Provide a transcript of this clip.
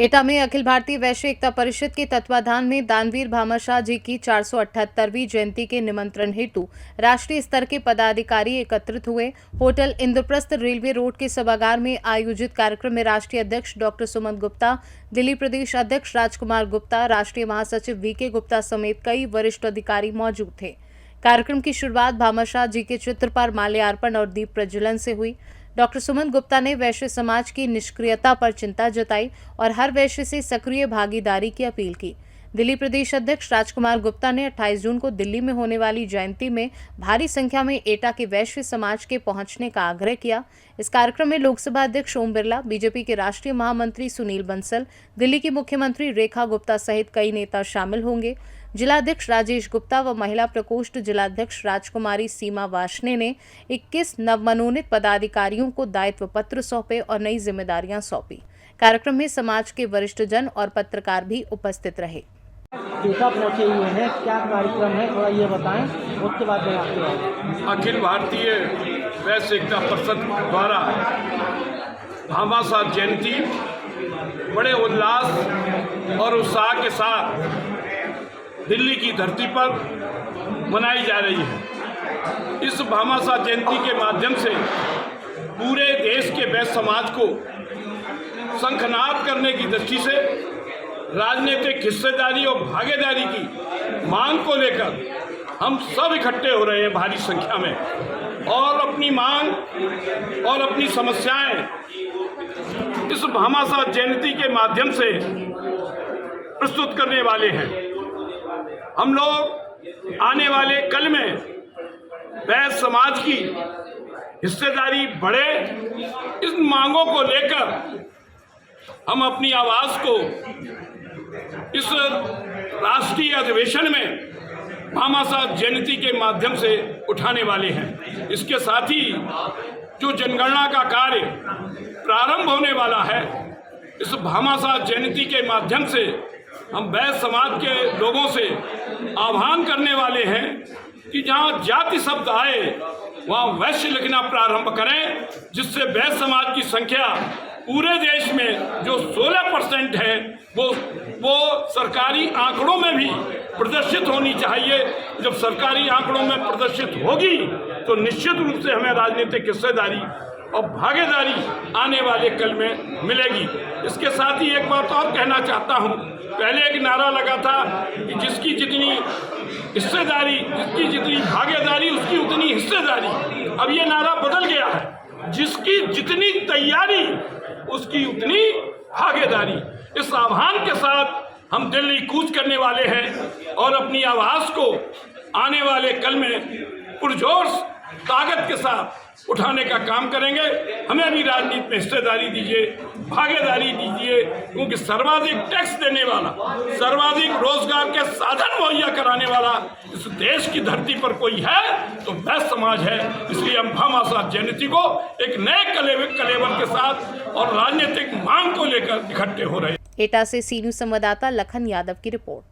एटा में अखिल भारतीय वैश्य एकता परिषद के तत्वाधान में दानवीर भामाशाह जी की 478वीं जयंती के निमंत्रण हेतु राष्ट्रीय स्तर के पदाधिकारी एकत्रित हुए। होटल इंद्रप्रस्थ रेलवे रोड के सभागार में आयोजित कार्यक्रम में राष्ट्रीय अध्यक्ष डॉक्टर सुमन गुप्ता, दिल्ली प्रदेश अध्यक्ष राजकुमार गुप्ता, राष्ट्रीय महासचिव वीके गुप्ता समेत कई वरिष्ठ अधिकारी मौजूद थे। कार्यक्रम की शुरुआत भामाशाह जी के चित्र पर माल्यार्पण और दीप प्रज्वलन से हुई। डॉक्टर सुमन गुप्ता ने वैश्य समाज की निष्क्रियता पर चिंता जताई और हर वैश्य से सक्रिय भागीदारी की अपील की। दिल्ली प्रदेश अध्यक्ष राजकुमार गुप्ता ने 28 जून को दिल्ली में होने वाली जयंती में भारी संख्या में एटा के वैश्य समाज के पहुंचने का आग्रह किया। इस कार्यक्रम में लोकसभा अध्यक्ष ओम बिरला, बीजेपी के राष्ट्रीय महामंत्री सुनील बंसल, दिल्ली की मुख्यमंत्री रेखा गुप्ता सहित कई नेता शामिल होंगे। जिलाध्यक्ष राजेश गुप्ता व महिला प्रकोष्ठ जिलाध्यक्ष राजकुमारी सीमा वाशने ने 21 नवमनोनीत पदाधिकारियों को दायित्व पत्र सौंपे और नई जिम्मेदारियां सौंपी। कार्यक्रम में समाज के वरिष्ठ जन और पत्रकार भी उपस्थित रहे। एटा पहुंचे हुए हैं, क्या कार्यक्रम है थोड़ा ये बताएं, उसके बाद में आपके आए। अखिल भारतीय वैश्य एकता परिषद द्वारा भामाशाह जयंती बड़े उल्लास और उत्साह के साथ दिल्ली की धरती पर मनाई जा रही है। इस भामाशाह जयंती के माध्यम से पूरे देश के वैश्य समाज को शंखनाद करने की दृष्टि से राजनीतिक हिस्सेदारी और भागीदारी की मांग को लेकर हम सब इकट्ठे हो रहे हैं भारी संख्या में, और अपनी मांग और अपनी समस्याएं इस भामाशाह जयंती के माध्यम से प्रस्तुत करने वाले हैं। हम लोग आने वाले कल में वैश्य समाज की हिस्सेदारी बढ़े, इस मांगों को लेकर हम अपनी आवाज़ को इस राष्ट्रीय अधिवेशन में भामाशाह जयंती के माध्यम से उठाने वाले हैं। इसके साथ ही जो जनगणना का कार्य प्रारंभ होने वाला है, इस भामाशाह जयंती के माध्यम से हम वैश्य समाज के लोगों से आह्वान करने वाले हैं कि जहां जाति शब्द आए वहां वैश्य लिखना प्रारंभ करें, जिससे वैश्य समाज की संख्या पूरे देश में जो 16% है वो सरकारी आंकड़ों में भी प्रदर्शित होनी चाहिए। जब सरकारी आंकड़ों में प्रदर्शित होगी तो निश्चित रूप से हमें राजनीतिक हिस्सेदारी और भागीदारी आने वाले कल में मिलेगी। इसके साथ ही एक बात और कहना चाहता हूँ। पहले एक नारा लगा था कि जिसकी जितनी हिस्सेदारी, जिसकी जितनी भागीदारी उसकी उतनी हिस्सेदारी। अब ये नारा बदल गया है, जिसकी जितनी तैयारी उसकी उतनी भागीदारी। इस आह्वान के साथ हम दिल्ली कूच करने वाले हैं और अपनी आवाज़ को आने वाले कल में पुरजोर ताकत के साथ उठाने का काम करेंगे। हमें भी राजनीति में हिस्सेदारी दीजिए, भागीदारी दीजिए, क्योंकि सर्वाधिक टैक्स देने वाला, सर्वाधिक रोजगार के साधन मुहैया कराने वाला इस देश की धरती पर कोई है तो वैश्य समाज है। इसलिए हम भामाशाह जयंती को एक नए कलेवर के साथ और राजनीतिक मांग को लेकर इकट्ठे हो रहे हैं। एटा से सी न्यूज़ संवाददाता लखन यादव की रिपोर्ट।